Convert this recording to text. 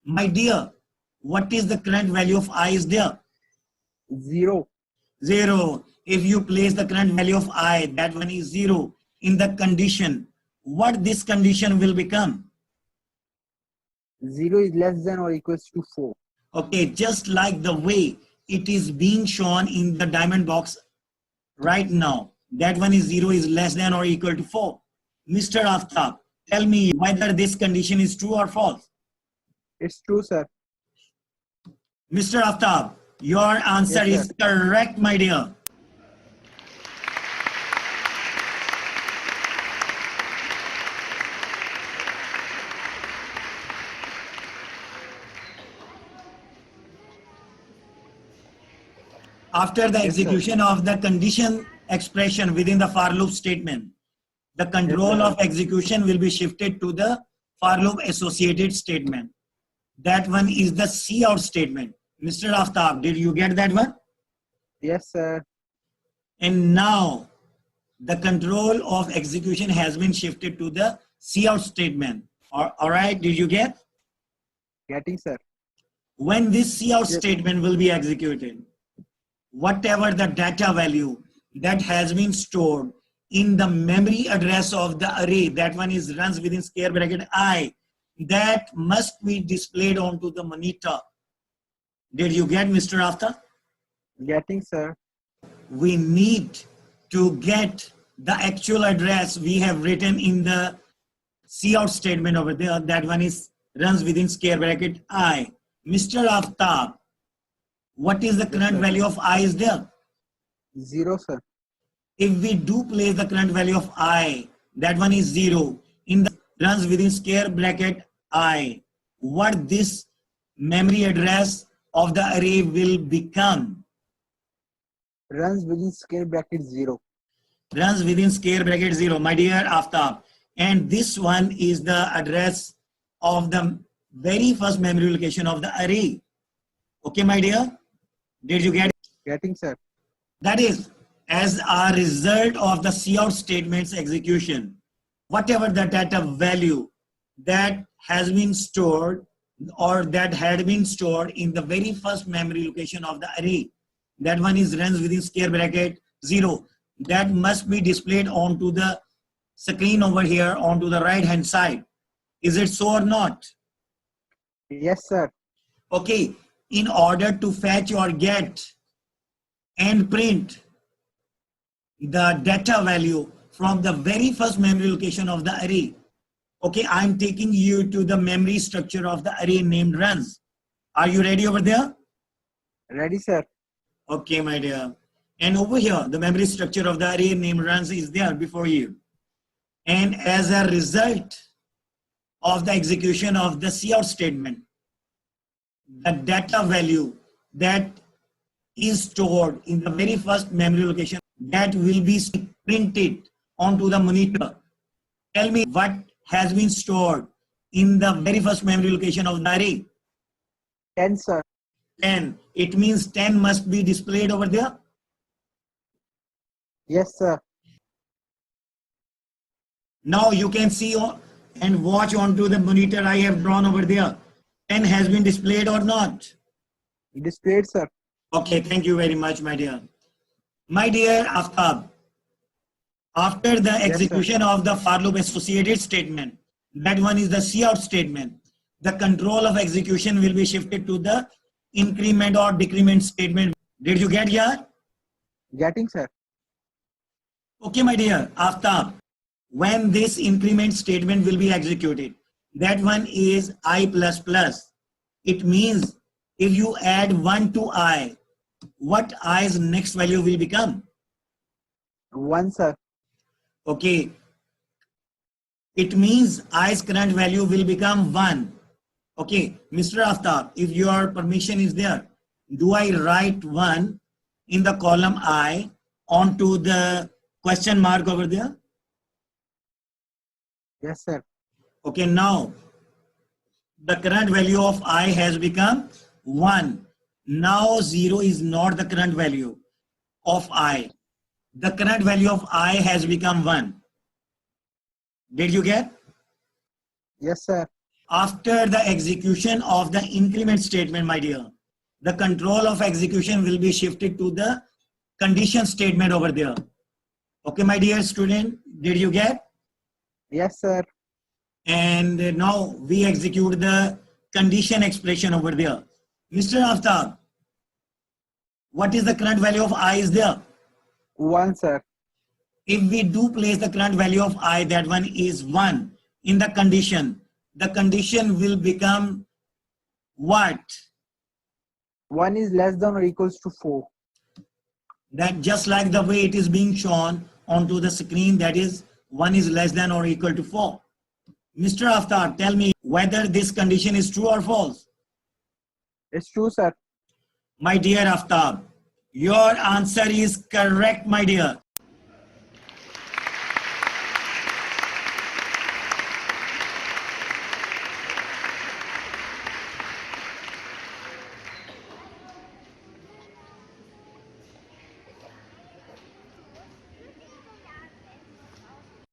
My dear, what is the current value of I is there? 0. 0. If you place the current value of I, that one is 0 in the condition, what this condition will become? 0 is less than or equals to 4. Okay, just like the way it is being shown in the diamond box right now. That one is 0 is less than or equal to 4. Mr. Aftab, tell me whether this condition is true or false. It's true, sir. Mr. Aftab, your answer Yes, is correct, my dear. After the execution of the condition expression within the for loop statement, the control of execution will be shifted to the for loop associated statement. That one is the cout statement. Mr. Aftab, did you get that one? Yes, sir. And now the control of execution has been shifted to the cout statement. All right, did you get? Getting, sir. When this cout statement will be executed, whatever the data value that has been stored in the memory address of the array, that one is runs within square bracket I, that must be displayed onto the monitor. Did you get, Mr. Aftab? Getting, sir. We need to get the actual address we have written in the cout statement over there. That one is runs within square bracket I. Mr. Aftab, what is the current value of I is there? 0, sir. If we do place the current value of I, that one is 0 in the runs within square bracket I, what this memory address of the array will become? Runs within square bracket 0. Runs within square bracket 0, my dear Aftab. And this one is the address of the very first memory location of the array. Okay, my dear? Did you get it? Getting, sir. That is, as a result of the cout statement's execution, whatever the data value that has been stored or that had been stored in the very first memory location of the array, that one is runs within square bracket 0. That must be displayed onto the screen over here onto the right hand side. Is it so or not? Yes, sir. Okay, in order to fetch or get and print the data value from the very first memory location of the array. Okay, I'm taking you to the memory structure of the array named runs. Are you ready over there? Ready, sir. Okay, my dear. And over here, the memory structure of the array named runs is there before you. And as a result of the execution of the cout statement, the data value that is stored in the very first memory location that will be printed onto the monitor. Tell me what has been stored in the very first memory location of the array. 10, sir. 10. It means 10 must be displayed over there. Yes, sir. Now you can see and watch onto the monitor I have drawn over there. 10 has been displayed or not? Displayed, sir. Okay, thank you very much, my dear. My dear Aftab, after the execution of the for loop associated statement, that one is the cout statement, the control of execution will be shifted to the increment or decrement statement. Did you get here? Getting, sir. Okay, my dear Aftab, when this increment statement will be executed, that one is I plus plus. It means if you add 1 to I, what I's next value will become? 1, sir. Okay. It means I's current value will become 1. Okay, Mr. Aftab, if your permission is there, do I write 1 in the column I onto the question mark over there? Yes, sir. Okay, now the current value of I has become 1. Now 0 is not the current value of I. The current value of I has become 1. Did you get? Yes, sir. after the execution of the increment statement, my dear, the control of execution will be shifted to the condition statement over there. Okay, my dear student, did you get? Yes, sir. And now we execute the condition expression over there. Mr. Aftab, what is the current value of I is there? 1, sir. If we do place the current value of I, that one is 1 in the condition will become what? 1 is less than or equals to 4. That just like the way it is being shown onto the screen, that is 1 is less than or equal to 4. Mr. Aftab, tell me whether this condition is true or false. It's true, sir. My dear Aftab, your answer is correct, my dear.